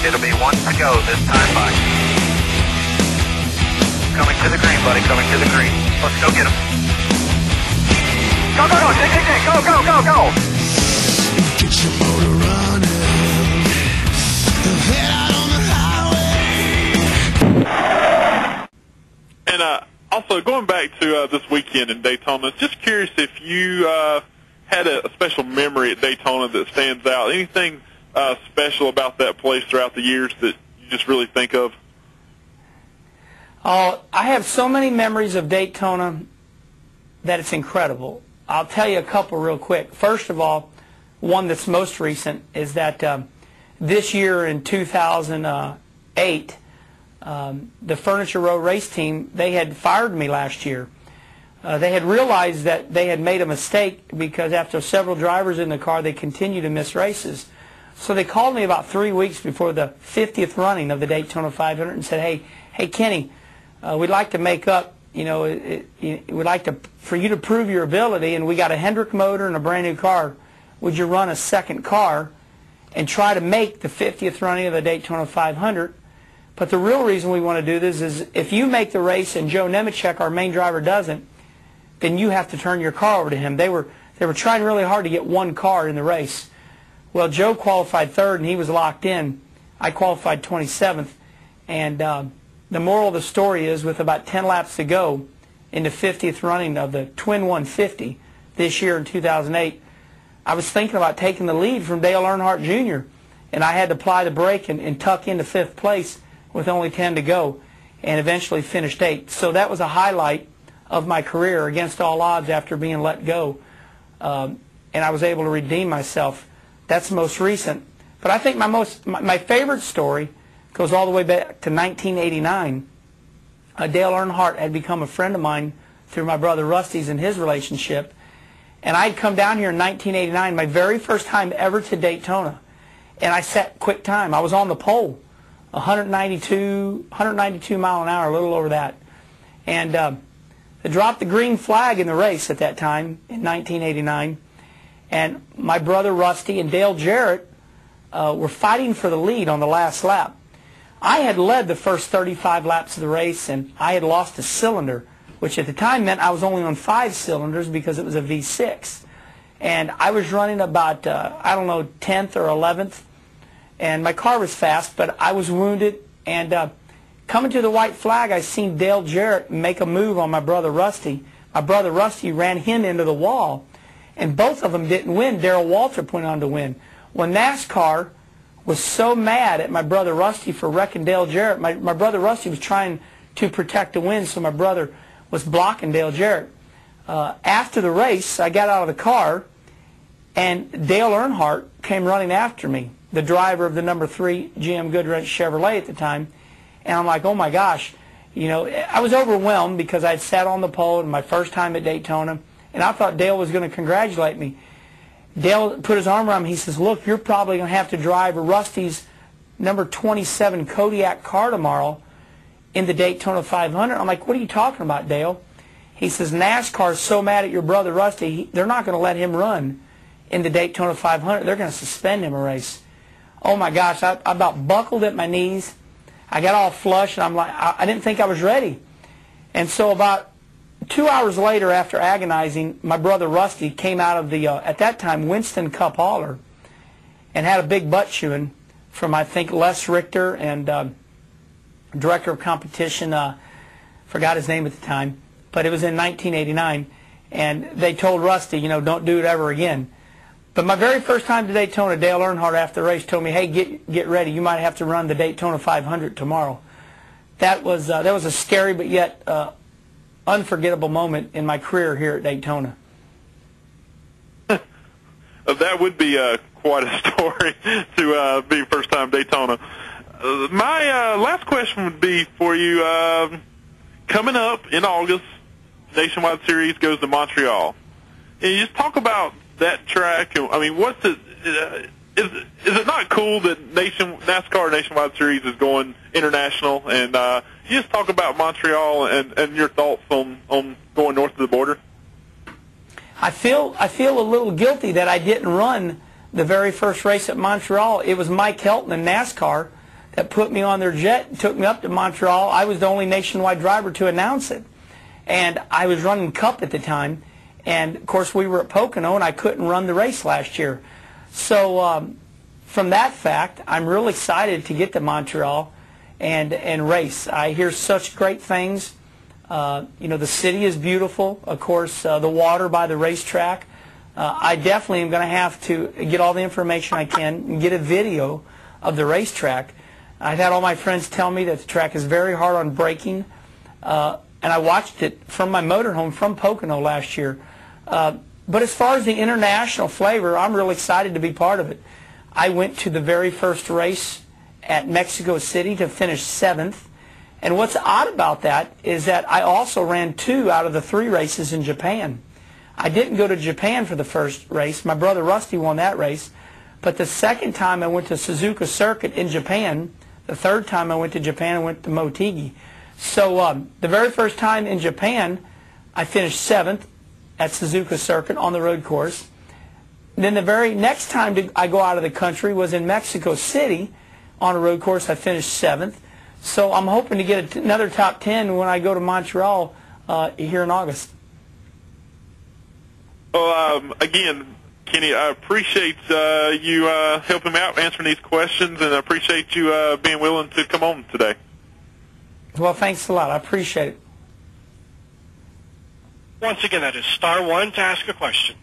It'll be one to go this time by. Coming to the green, buddy, coming to the green. Let's go get him. Go, go, go, go, go, go, go! Get your motor running. Head out on the highway. And also, going back to this weekend in Daytona, just curious if you had a special memory at Daytona that stands out. Anything special about that place throughout the years that you just really think of? I have so many memories of Daytona that it's incredible. I'll tell you a couple real quick. First of all, one that's most recent is that this year in 2008, the Furniture Row race team, they had fired me last year. They had realized that they had made a mistake because after several drivers in the car, they continued to miss races. So they called me about 3 weeks before the 50th running of the Daytona 500 and said, hey Kenny, we'd like to make up, we'd like for you to prove your ability, and we got a Hendrick motor and a brand new car. Would you run a second car and try to make the 50th running of the Daytona 500? But the real reason we want to do this is if you make the race and Joe Nemechek, our main driver, doesn't, then you have to turn your car over to him. They were trying really hard to get one car in the race. Well, Joe qualified third, and he was locked in. I qualified 27th, and the moral of the story is with about 10 laps to go in the 50th running of the Twin 150 this year in 2008, I was thinking about taking the lead from Dale Earnhardt Jr., and I had to apply the brake and tuck into 5th place with only 10 to go, and eventually finished 8th. So that was a highlight of my career against all odds after being let go, and I was able to redeem myself. That's the most recent. But I think my favorite story goes all the way back to 1989. Dale Earnhardt had become a friend of mine through my brother Rusty's and his relationship. And I'd come down here in 1989, my very first time ever to Daytona. And I set quick time. I was on the pole, 192 mile an hour, a little over that. And they dropped the green flag in the race at that time in 1989. And my brother Rusty and Dale Jarrett were fighting for the lead on the last lap. I had led the first 35 laps of the race, and I had lost a cylinder, which at the time meant I was only on 5 cylinders because it was a V6. And I was running about, 10th or 11th, and my car was fast, but I was wounded. And coming to the white flag, I seen Dale Jarrett make a move on my brother Rusty. My brother Rusty ran him into the wall, and both of them didn't win. Darrell Waltrip went on to win. When NASCAR was so mad at my brother Rusty for wrecking Dale Jarrett, my brother Rusty was trying to protect the win, so my brother was blocking Dale Jarrett. After the race, I got out of the car, and Dale Earnhardt came running after me, the driver of the number 3 GM Goodwrench Chevrolet at the time. And I'm like, oh my gosh, I was overwhelmed because I'd sat on the pole in my first time at Daytona, and I thought Dale was going to congratulate me. Dale put his arm around me. He says, look, you're probably going to have to drive Rusty's number 27 Kodiak car tomorrow in the Daytona 500. I'm like, what are you talking about, Dale? He says, NASCAR's so mad at your brother Rusty, they're not going to let him run in the Daytona 500. They're going to suspend him a race. Oh my gosh, I about buckled at my knees. I got all flushed, and I'm like, I didn't think I was ready. And so about 2 hours later, after agonizing, my brother Rusty came out of the, at that time, Winston Cup hauler and had a big butt chewing from, I think, Les Richter and director of competition, forgot his name at the time, but it was in 1989. And they told Rusty, don't do it ever again. But my very first time to Daytona, Dale Earnhardt after the race told me, hey, get ready. You might have to run the Daytona 500 tomorrow. That was a scary but yet unforgettable moment in my career here at Daytona. That would be quite a story to be first time Daytona. My last question would be for you. Coming up in August, Nationwide Series goes to Montreal. Can you just talk about that track? I mean, what's it? Is it not cool that NASCAR Nationwide Series is going international? And you just talk about Montreal and your thoughts on going north of the border. I feel a little guilty that I didn't run the very first race at Montreal. It was Mike Helton in NASCAR that put me on their jet and took me up to Montreal. I was the only nationwide driver to announce it. And I was running Cup at the time. And, of course, we were at Pocono, and I couldn't run the race last year. So from that fact, I'm real excited to get to Montreal and race. I hear such great things. You know, the city is beautiful. Of course, the water by the racetrack. I definitely am going to have to get all the information I can and get a video of the racetrack. I've had all my friends tell me that the track is very hard on braking, and I watched it from my motorhome from Pocono last year. But as far as the international flavor, I'm real excited to be part of it. I went to the very first race at Mexico City to finish 7th. And what's odd about that is that I also ran 2 out of the 3 races in Japan. I didn't go to Japan for the first race. My brother Rusty won that race. But the second time I went to Suzuka Circuit in Japan, the third time I went to Japan, I went to Motegi. So the very first time in Japan, I finished 7th at Suzuka Circuit on the road course. Then the very next time I go out of the country was in Mexico City on a road course. I finished 7th. So I'm hoping to get another top 10 when I go to Montreal here in August. Well, again, Kenny, I appreciate you helping me out, answering these questions, and I appreciate you being willing to come on today. Well, thanks a lot. I appreciate it. Once again, that is *1 to ask a question.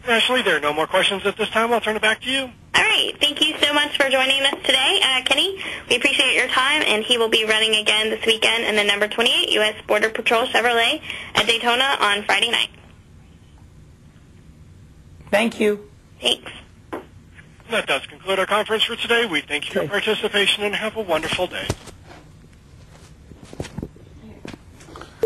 Ashley, there are no more questions at this time. I'll turn it back to you. All right. Thank you so much for joining us today, Kenny. We appreciate your time, and he will be running again this weekend in the number 28 U.S. Border Patrol Chevrolet at Daytona on Friday night. Thank you. Thanks. That does conclude our conference for today. We thank you for your participation and have a wonderful day.